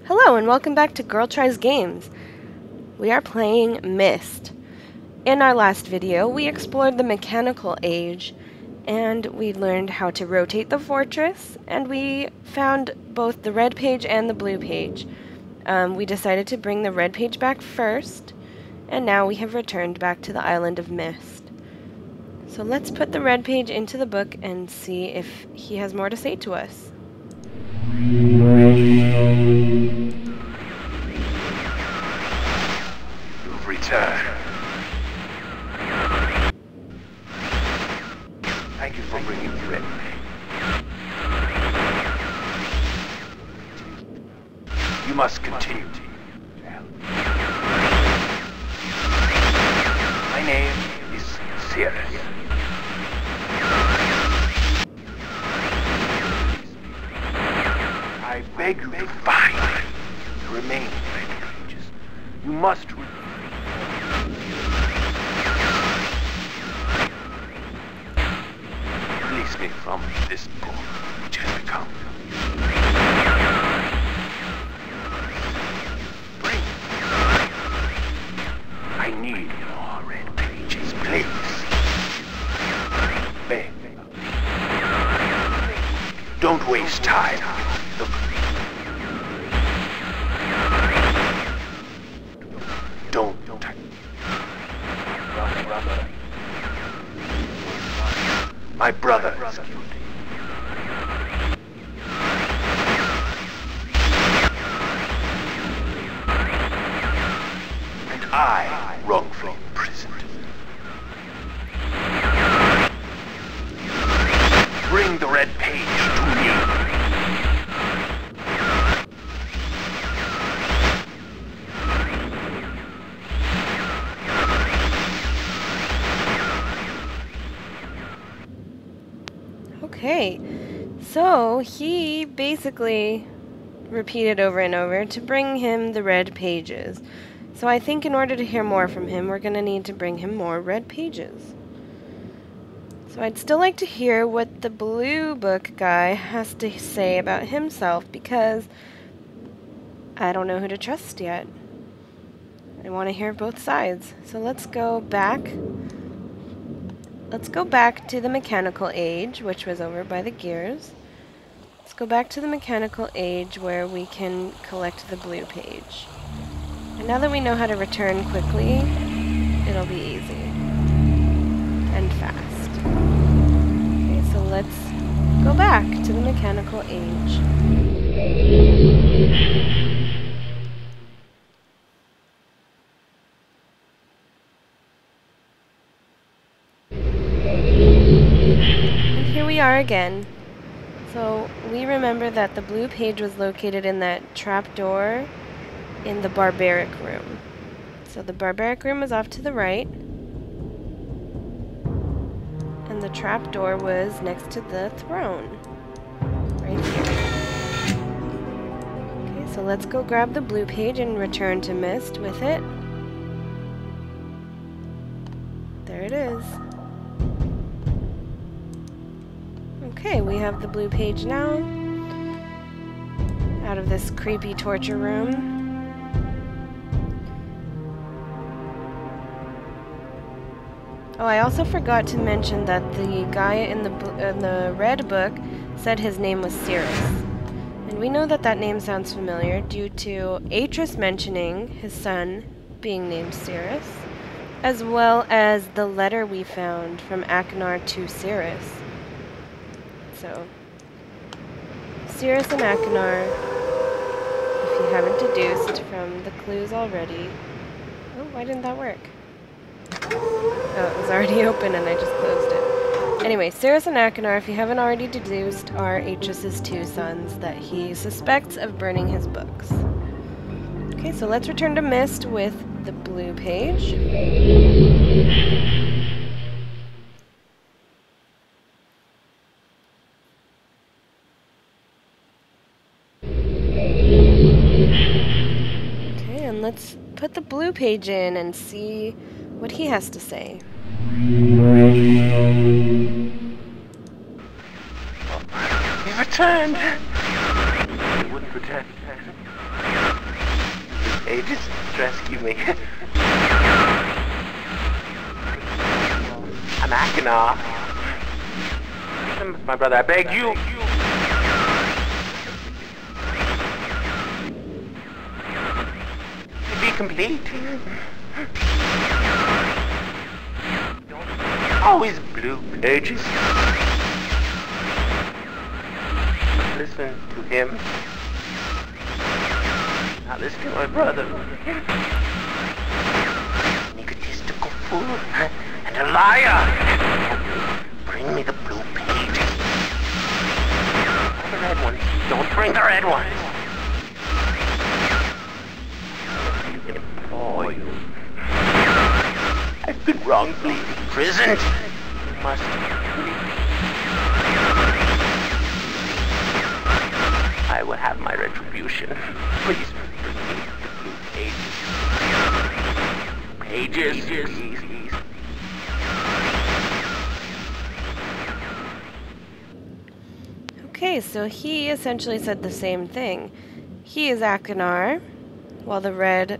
Hello and welcome back to Girltriesgames. We are playing Myst. In our last video, we explored the mechanical age, and we learned how to rotate the fortress, and we found both the red page and the blue page. We decided to bring the red page back first, and now we have returned back to the island of Myst. So let's put the red page into the book and see if he has more to say to us. You've returned. Thank you for bringing the red page. You must continue. My name is Sirius. I beg you to find the remaining red pages. You must release me from this book which has become. Bring. I need more red pages, please. Beg. Don't waste time. Look. Don't. My brother is guilty. And I wrongfully imprisoned. Bring the red page to me. Okay, so he basically repeated over and over to bring him the red pages. So I think in order to hear more from him, we're going to need to bring him more red pages. So I'd still like to hear what the blue book guy has to say about himself, because I don't know who to trust yet. I want to hear both sides. So let's go back. Let's go back to the mechanical age, which was over by the gears. Let's go back to the mechanical age where we can collect the blue page. And now that we know how to return quickly, it'll be easy. And fast. Okay, so let's go back to the mechanical age. We are again. So we remember that the blue page was located in that trapdoor in the barbaric room. So the barbaric room was off to the right, and the trapdoor was next to the throne, right here. Okay, so let's go grab the blue page and return to Myst with it. There it is. Okay, we have the blue page now, out of this creepy torture room. Oh, I also forgot to mention that the guy in the red book said his name was Sirius. And we know that that name sounds familiar due to Atrus mentioning his son being named Sirius, as well as the letter we found from Aknar to Sirius. So, Sirius and Aknar, if you haven't deduced from the clues already. Oh, why didn't that work? Oh, it was already open and I just closed it. Anyway, Sirius and Aknar, if you haven't already deduced, are Atrus's two sons that he suspects of burning his books. Okay, so let's return to Myst with the blue page. Let's put the blue page in and see what he has to say. He returned. He wouldn't return. pages, rescue me. I'm Achenar. My brother, I beg you. Be complete. Always blue pages. Listen to him. Not listen to my brother. An egotistical fool and a liar. Bring me the blue pages. The red ones. Don't bring the red ones. Oh, you. I've been wrongfully imprisoned. You must leave. I will have my retribution. Please bring me the blue pages. Pages, please. Okay, so he essentially said the same thing. He is Achenar, while the red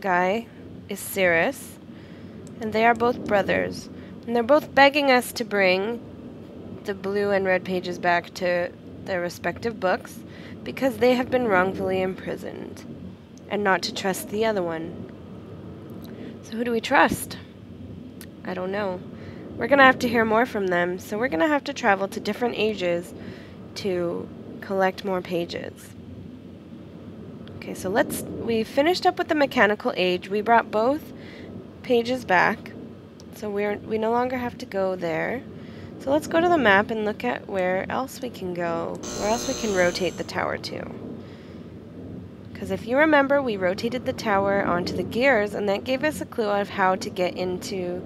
guy is Cirrus, and they are both brothers. And they're both begging us to bring the blue and red pages back to their respective books because they have been wrongfully imprisoned, and not to trust the other one. So who do we trust? I don't know. We're going to have to hear more from them, so we're going to have to travel to different ages to collect more pages. Okay, so we finished up with the mechanical age. We brought both pages back, so we no longer have to go there. So let's go to the map and look at where else we can go, where else we can rotate the tower to. Because if you remember, we rotated the tower onto the gears, and that gave us a clue of how to get to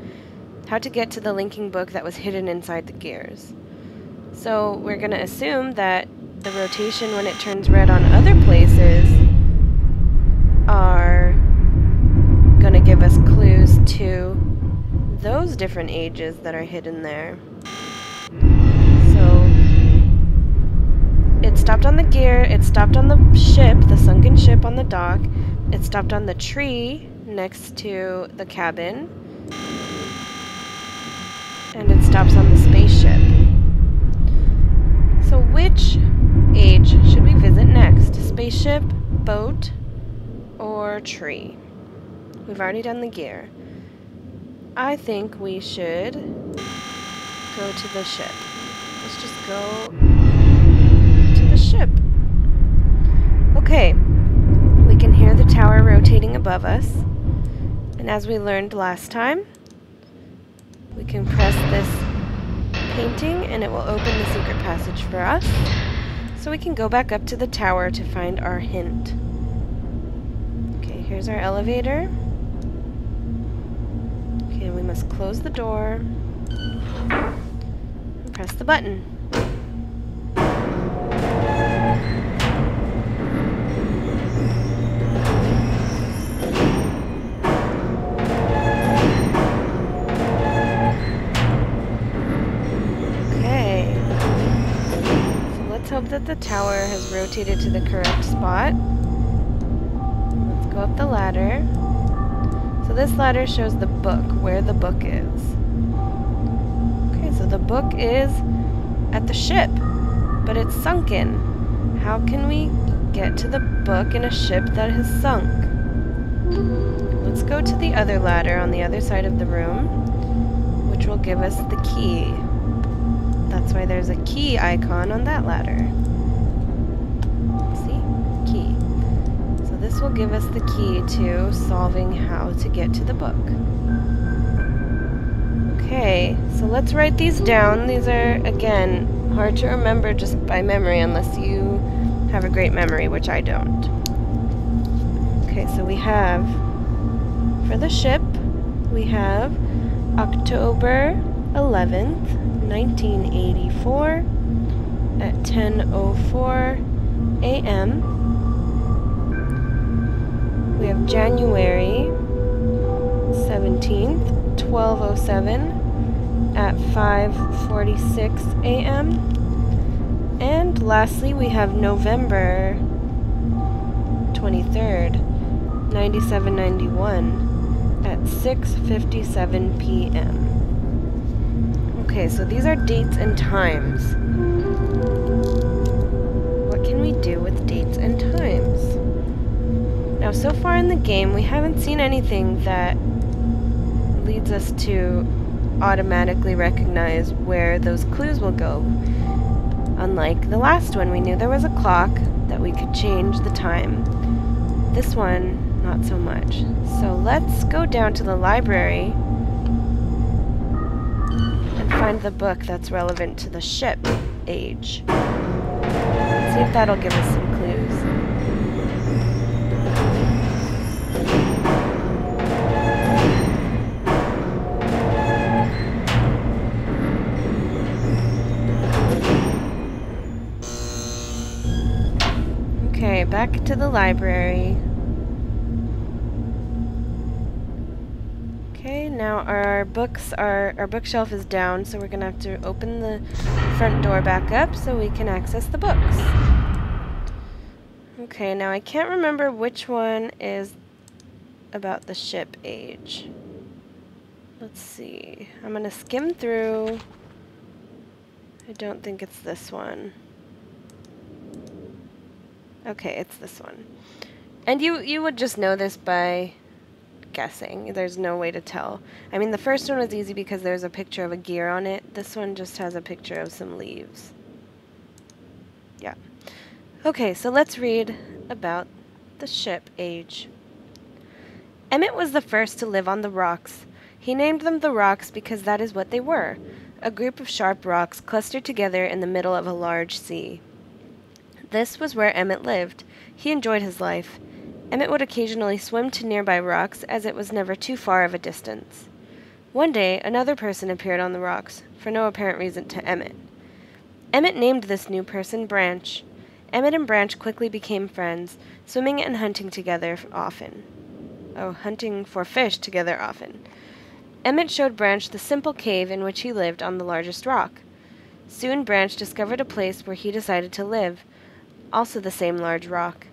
the linking book that was hidden inside the gears. So we're going to assume that the rotation when it turns red on other places are going to give us clues to those different ages that are hidden there. So it stopped on the gear, it stopped on the ship, the sunken ship on the dock, it stopped on the tree next to the cabin, and it stops on the spaceship. So which age should we visit next? Spaceship, boat, or tree? We've already done the gear. I think we should go to the ship. Let's just go to the ship. Okay, we can hear the tower rotating above us. And as we learned last time, we can press this painting and it will open the secret passage for us. So we can go back up to the tower to find our hint. Okay, here's our elevator. Okay, we must close the door and press the button. Okay, so let's hope that the tower has rotated to the correct spot. Let's go up the ladder. So this ladder shows the book, where the book is. Okay, so the book is at the ship, but it's sunken. How can we get to the book in a ship that has sunk? Let's go to the other ladder on the other side of the room, which will give us the key. That's why there's a key icon on that ladder. See? Key. This will give us the key to solving how to get to the book. Okay, so let's write these down. These are, again, hard to remember just by memory unless you have a great memory, which I don't. Okay, so we have, for the ship, we have October 11th, 1984 at 10:04 a.m. We have January 17th, 12:07 at 5:46 a.m. And lastly, we have November 23rd 9791 at 6:57 p.m. Okay, so these are dates and times. What can we do with dates and times? Now, so far in the game, we haven't seen anything that leads us to automatically recognize where those clues will go. Unlike the last one, we knew there was a clock that we could change the time. This one, not so much. So let's go down to the library and find the book that's relevant to the ship age. Let's see if that'll give us some clues. Okay, back to the library. Okay, now our bookshelf is down, so we're gonna have to open the front door back up so we can access the books. Okay, now I can't remember which one is about the ship age. Let's see. I'm gonna skim through. I don't think it's this one. Okay, it's this one. And you would just know this by guessing. There's no way to tell. I mean, the first one was easy because there's a picture of a gear on it. This one just has a picture of some leaves. Yeah. Okay, so let's read about the ship age. Emmett was the first to live on the rocks. He named them the rocks because that is what they were, a group of sharp rocks clustered together in the middle of a large sea. This was where Emmett lived. He enjoyed his life. Emmett would occasionally swim to nearby rocks, as it was never too far of a distance. One day, another person appeared on the rocks, for no apparent reason to Emmett. Emmett named this new person Branch. Emmett and Branch quickly became friends, swimming and hunting together often. Oh, hunting for fish together often. Emmett showed Branch the simple cave in which he lived on the largest rock. Soon Branch discovered a place where he decided to live, also the same large rock.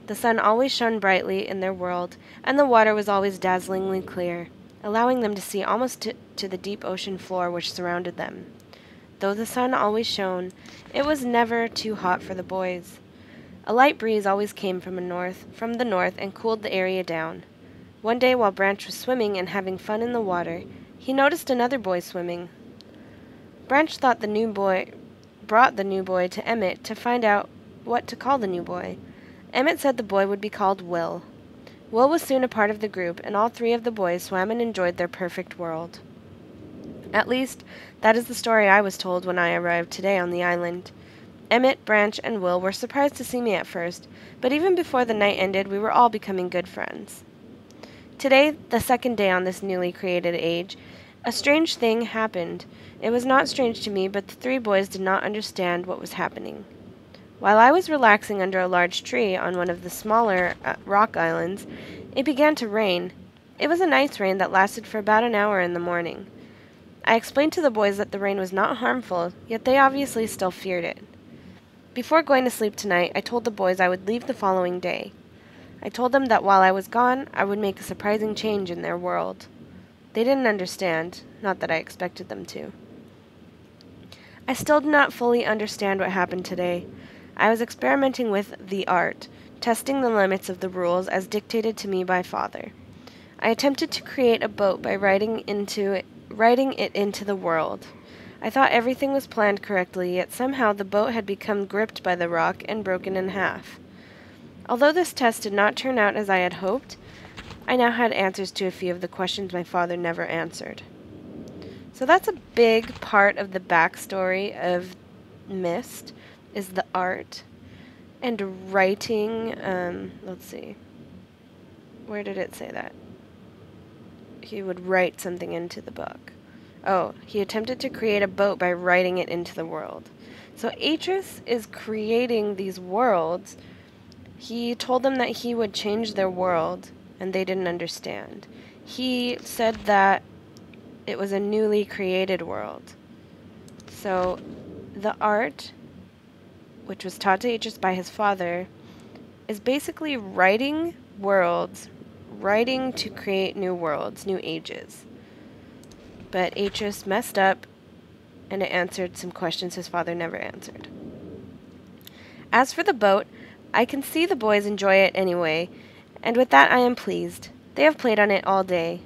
The sun always shone brightly in their world, and the water was always dazzlingly clear, allowing them to see almost to the deep ocean floor which surrounded them. Though the sun always shone, it was never too hot for the boys. A light breeze always came from the north and cooled the area down. One day while Branch was swimming and having fun in the water, he noticed another boy swimming. Branch thought brought the new boy to Emmett to find out what to call the new boy. Emmett said the boy would be called Will. Will was soon a part of the group, and all three of the boys swam and enjoyed their perfect world. At least, that is the story I was told when I arrived today on the island. Emmett, Branch, and Will were surprised to see me at first, but even before the night ended, we were all becoming good friends. Today, the second day on this newly created age, a strange thing happened. It was not strange to me, but the three boys did not understand what was happening. While I was relaxing under a large tree on one of the smaller rock islands, it began to rain. It was a nice rain that lasted for about an hour in the morning. I explained to the boys that the rain was not harmful, yet they obviously still feared it. Before going to sleep tonight, I told the boys I would leave the following day. I told them that while I was gone, I would make a surprising change in their world. They didn't understand, not that I expected them to. I still did not fully understand what happened today. I was experimenting with the art, testing the limits of the rules as dictated to me by Father. I attempted to create a boat by writing it into the world. I thought everything was planned correctly, yet somehow the boat had become gripped by the rock and broken in half. Although this test did not turn out as I had hoped, I now had answers to a few of the questions my father never answered. So that's a big part of the backstory of Myst, is the art and writing. Let's see. Where did it say that? He would write something into the book. Oh, he attempted to create a boat by writing it into the world. So Atrus is creating these worlds. He told them that he would change their world, and they didn't understand. He said that it was a newly created world. So the art, which was taught to Atrus by his father, is basically writing worlds, writing to create new worlds, new ages. But Atrus messed up, and it answered some questions his father never answered. As for the boat, I can see the boys enjoy it anyway, and with that I am pleased. They have played on it all day.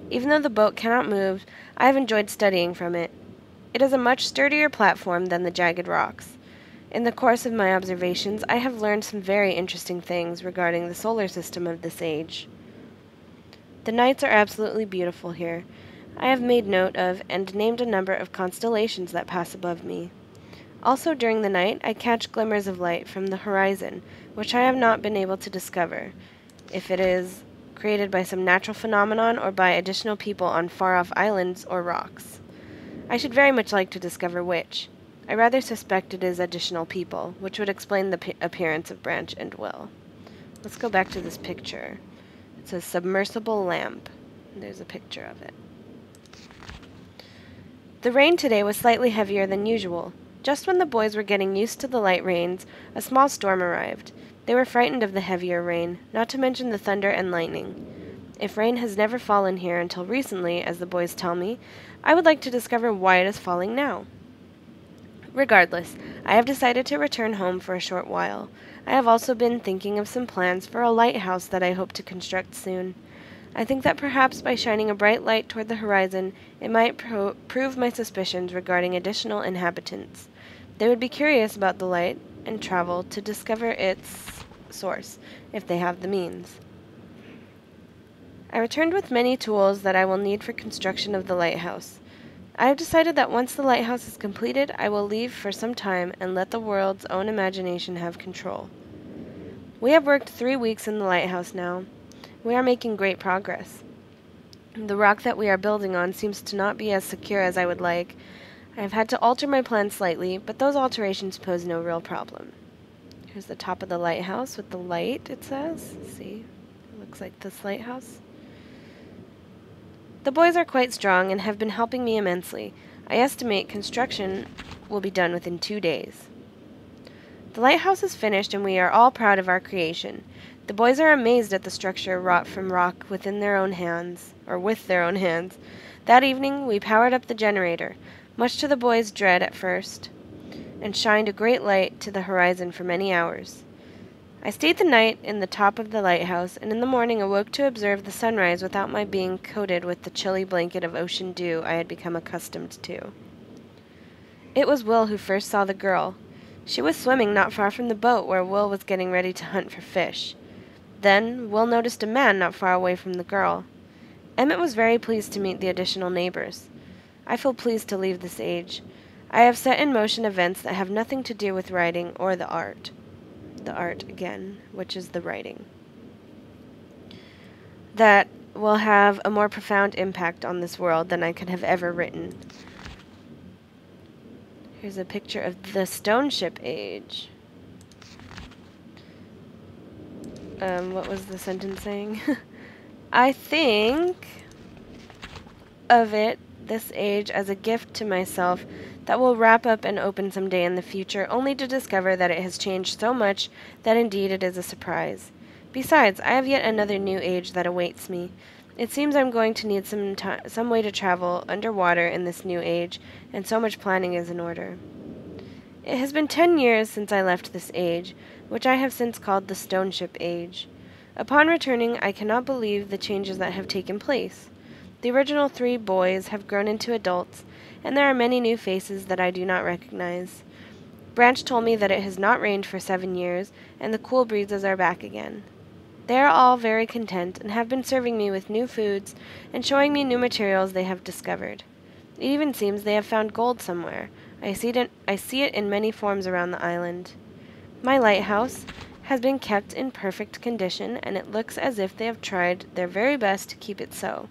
Even though the boat cannot move, I have enjoyed studying from it. It is a much sturdier platform than the jagged rocks. In the course of my observations, I have learned some very interesting things regarding the solar system of this age. The nights are absolutely beautiful here. I have made note of and named a number of constellations that pass above me. Also during the night, I catch glimmers of light from the horizon, which I have not been able to discover, if it is created by some natural phenomenon or by additional people on far-off islands or rocks. I should very much like to discover which. I rather suspect it is additional people, which would explain the appearance of Branch and Will. Let's go back to this picture. It says submersible lamp. And there's a picture of it. The rain today was slightly heavier than usual. Just when the boys were getting used to the light rains, a small storm arrived. They were frightened of the heavier rain, not to mention the thunder and lightning. If rain has never fallen here until recently, as the boys tell me, I would like to discover why it is falling now. Regardless, I have decided to return home for a short while. I have also been thinking of some plans for a lighthouse that I hope to construct soon. I think that perhaps by shining a bright light toward the horizon, it might prove my suspicions regarding additional inhabitants. They would be curious about the light and travel to discover its source, if they have the means. I returned with many tools that I will need for construction of the lighthouse. I have decided that once the lighthouse is completed, I will leave for some time and let the world's own imagination have control. We have worked 3 weeks in the lighthouse now. We are making great progress. The rock that we are building on seems to not be as secure as I would like. I have had to alter my plan slightly, but those alterations pose no real problem. Here's the top of the lighthouse with the light, it says. See? It looks like this lighthouse. The boys are quite strong and have been helping me immensely. I estimate construction will be done within 2 days. The lighthouse is finished and we are all proud of our creation. The boys are amazed at the structure wrought from rock within their own hands, or with their own hands. That evening we powered up the generator, much to the boys' dread at first, and shined a great light to the horizon for many hours. I stayed the night in the top of the lighthouse, and in the morning awoke to observe the sunrise without my being coated with the chilly blanket of ocean dew I had become accustomed to. It was Will who first saw the girl. She was swimming not far from the boat where Will was getting ready to hunt for fish. Then Will noticed a man not far away from the girl. Emmett was very pleased to meet the additional neighbors. I feel pleased to leave this age. I have set in motion events that have nothing to do with writing or the art. The art again, which is the writing. That will have a more profound impact on this world than I could have ever written. Here's a picture of the Stoneship age. What was the sentence saying? I think of this age, as a gift to myself that will wrap up and open someday in the future, only to discover that it has changed so much that indeed it is a surprise. Besides, I have yet another new age that awaits me. It seems I'm going to need some way to travel underwater in this new age, and so much planning is in order. It has been 10 years since I left this age, which I have since called the Stoneship age. Upon returning, I cannot believe the changes that have taken place. The original 3 boys have grown into adults, and there are many new faces that I do not recognize. Branch told me that it has not rained for 7 years, and the cool breezes are back again. They are all very content, and have been serving me with new foods, and showing me new materials they have discovered. It even seems they have found gold somewhere. I see it in many forms around the island. My lighthouse has been kept in perfect condition, and it looks as if they have tried their very best to keep it so.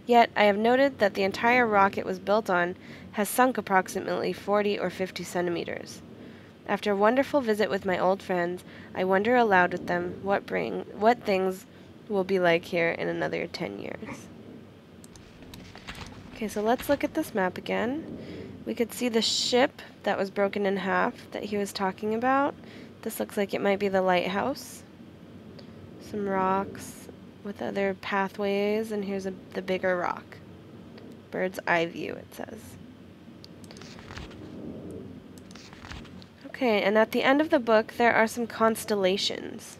Yet I have noted that the entire rock it was built on has sunk approximately 40 or 50 centimeters. After a wonderful visit with my old friends, I wonder aloud with them what things will be like here in another 10 years. Okay, so let's look at this map again. We could see the ship that was broken in half that he was talking about. This looks like it might be the lighthouse. some rocks with other pathways, and here's the bigger rock. Bird's eye view, it says. Okay, and at the end of the book, there are some constellations.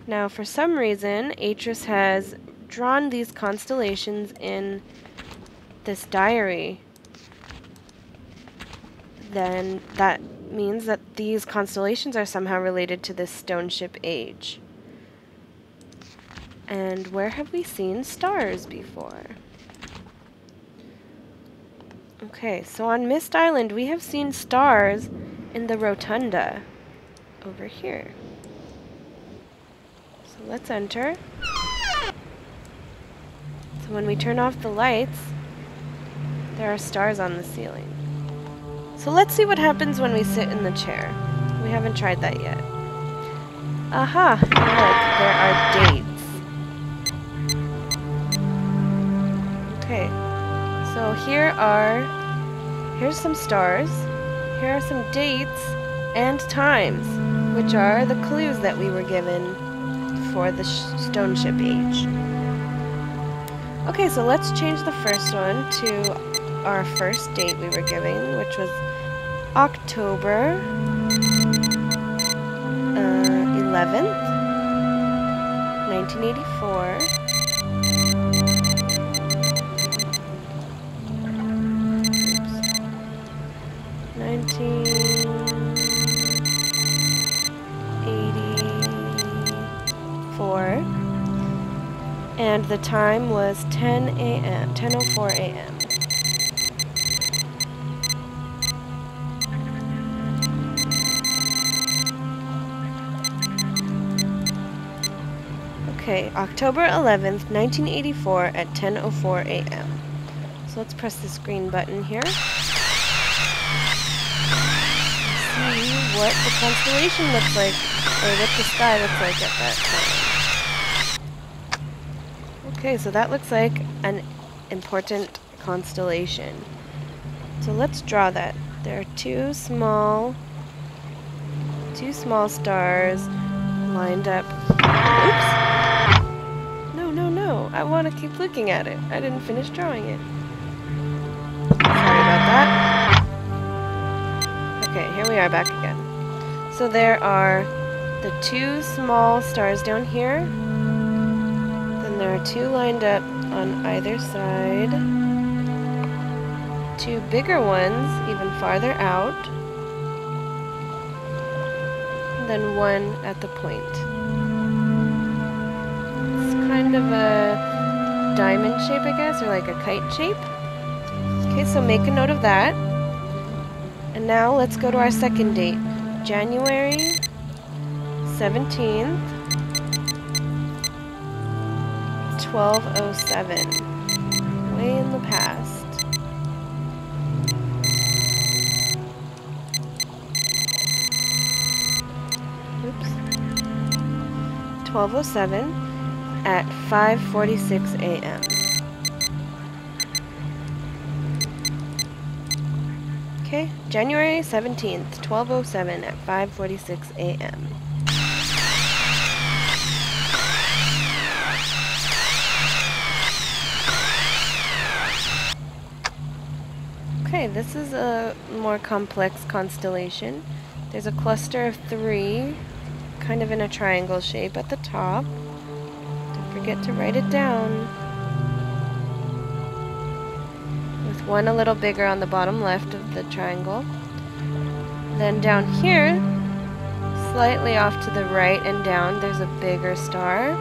Now, for some reason, Atrus has drawn these constellations in this diary. Then that means that these constellations are somehow related to this Stoneship age. And where have we seen stars before? Okay, so on Myst Island, we have seen stars in the rotunda over here. So let's enter. So when we turn off the lights, there are stars on the ceiling. So let's see what happens when we sit in the chair. We haven't tried that yet. Aha! Look, there are dates. Okay, so here's some stars. Here are some dates and times, which are the clues that we were given for the Stoneship age. Okay, so let's change the first one to our first date we were given, which was October 11th, 1984. Oops. 1984. And the time was 10 a.m., 10:04 a.m. Okay, October 11th, 1984 at 10:04 a.m. So let's press this green button here. See what the constellation looks like, or what the sky looks like at that time. Okay, so that looks like an important constellation. So let's draw that. There are two small stars lined up. Oops! No, I want to keep looking at it. I didn't finish drawing it. Sorry about that. Okay, here we are back again. So there are the two small stars down here. Then there are two lined up on either side. Two bigger ones even farther out. And then one at the point. Kind of a diamond shape, I guess, or like a kite shape. Okay, so make a note of that. And now let's go to our second date. January 17th, 12:07. Way in the past. Oops. 12:07. At 5:46 a.m. Okay, January 17th, 12:07 at 5:46 a.m. Okay, this is a more complex constellation. There's a cluster of 3, kind of in a triangle shape at the top. Forget to write it down. With one a little bigger on the bottom left of the triangle. Then down here, slightly off to the right and down, there's a bigger star.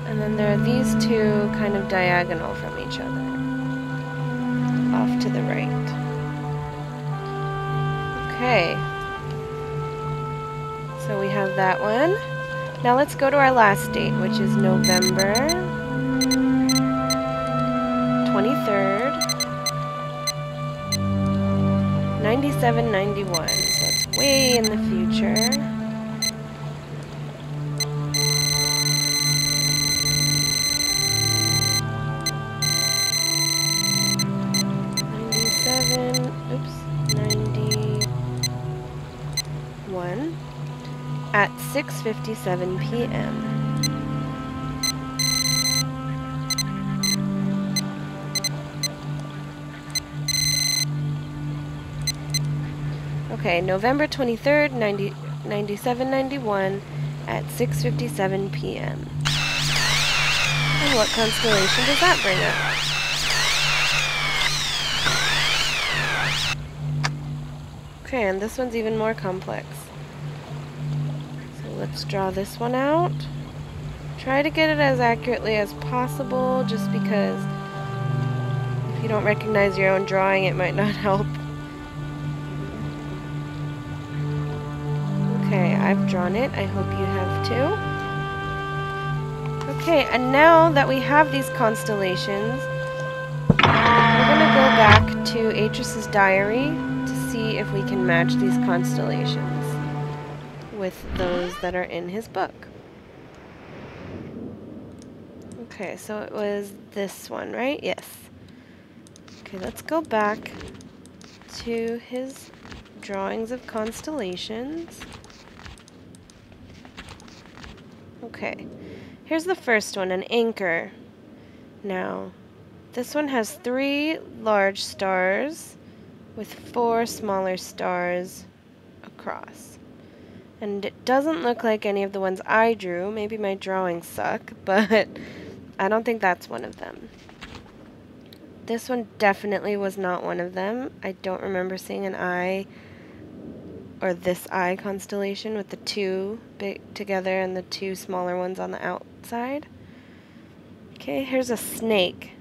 And then there are these two kind of diagonal from each other. Off to the right. Okay. So we have that one. Now let's go to our last date, which is November 23rd, 9791. So it's way in the future. at 6:57 p.m. Okay, November 23rd, 9791 at 6:57 p.m. And what constellation does that bring up? Okay, and this one's even more complex. So let's draw this one out. Try to get it as accurately as possible, just because if you don't recognize your own drawing, it might not help. Okay, I've drawn it. I hope you have too. Okay, and now that we have these constellations, we're going to go back to Atrus's diary to see if we can match these constellations with those that are in his book. Okay, so it was this one, right? Yes. Okay, let's go back to his drawings of constellations. Okay, here's the first one, an anchor. Now, this one has 3 large stars with 4 smaller stars across. And it doesn't look like any of the ones I drew. Maybe my drawings suck, but I don't think that's one of them. This one definitely was not one of them. I don't remember seeing an eye, or this eye constellation with the 2 big together and the 2 smaller ones on the outside. Okay, here's a snake.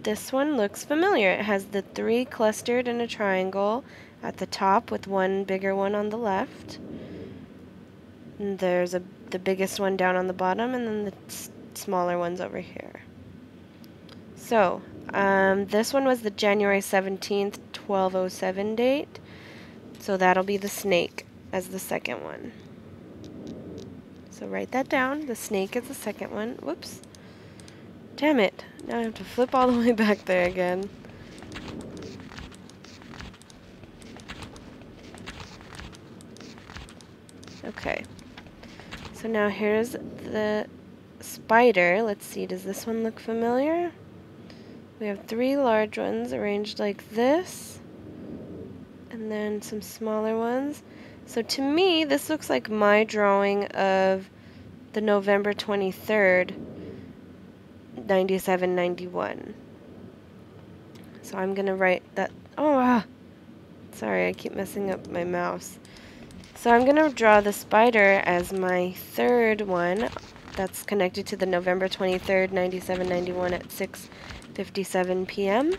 This one looks familiar. It has the 3 clustered in a triangle at the top with 1 bigger one on the left. And there's the biggest one down on the bottom, and then the smaller ones over here. So, this one was the January 17th, 1207 date. So that'll be the snake as the second one. So write that down. The snake is the second one. Whoops. Damn it. Now I have to flip all the way back there again. Okay. So now here's the spider. Let's see, does this one look familiar? We have 3 large ones arranged like this. And then some smaller ones. So to me, this looks like my drawing of the November 23rd, 9791. So I'm going to write that. Oh, sorry, I keep messing up my mouse. So I'm going to draw the spider as my third one that's connected to the November 23rd, 9791 at 6:57 p.m.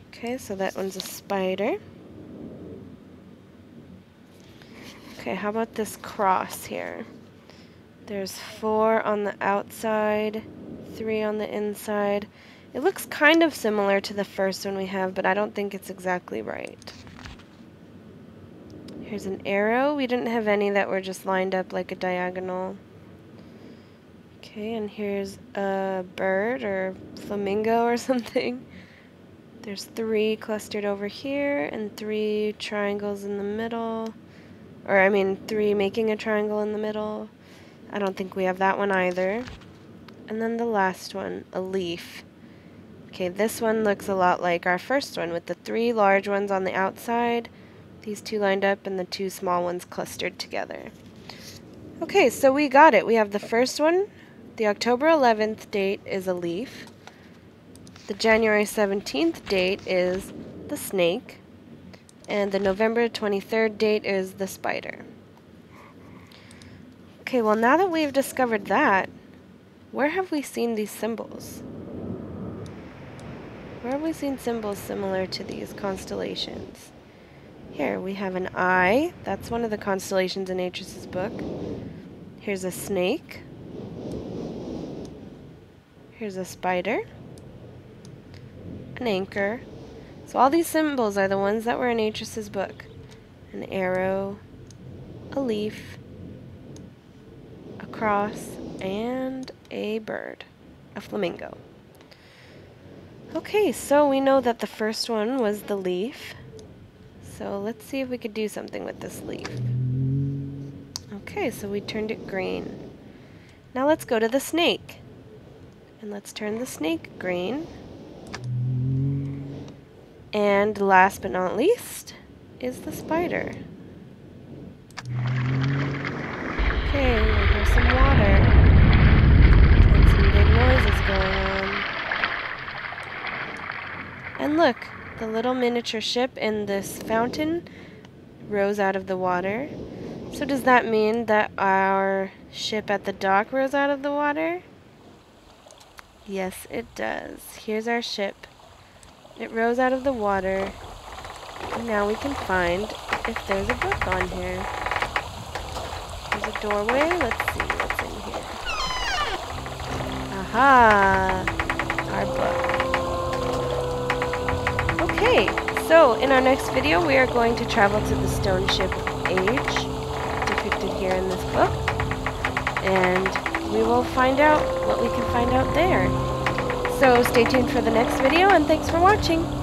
Okay, so that one's a spider. Okay, how about this cross here? There's 4 on the outside, 3 on the inside. It looks kind of similar to the first one we have, but I don't think it's exactly right. Here's an arrow. We didn't have any that were just lined up like a diagonal. Okay, and here's a bird or flamingo or something. There's 3 clustered over here and 3 triangles in the middle. Or, I mean, 3 making a triangle in the middle. I don't think we have that one either. And then the last one, a leaf. Okay, this one looks a lot like our first one with the 3 large ones on the outside, these 2 lined up, and the 2 small ones clustered together. Okay, so we got it. We have the first one. The October 11th date is a leaf. The January 17th date is the snake. And the November 23rd date is the spider. Okay, well now that we've discovered that, where have we seen these symbols? Where have we seen symbols similar to these constellations? Here, we have an eye. That's one of the constellations in Atrus's book. Here's a snake. Here's a spider. An anchor. So all these symbols are the ones that were in Atrus's book. An arrow, a leaf, a cross, and a bird, a flamingo. Okay, so we know that the first one was the leaf. So let's see if we could do something with this leaf. Okay, so we turned it green. Now let's go to the snake. And let's turn the snake green. And last but not least is the spider. Okay, we hear some water. And some big noises going on. And look, the little miniature ship in this fountain rose out of the water. So does that mean that our ship at the dock rose out of the water? Yes, it does. Here's our ship. It rose out of the water. And now we can find if there's a book on here. There's a doorway. Let's see what's in here. Aha! Our book. Okay, so in our next video we are going to travel to the Stoneship Age, depicted here in this book. And we will find out what we can find out there. So stay tuned for the next video, and thanks for watching!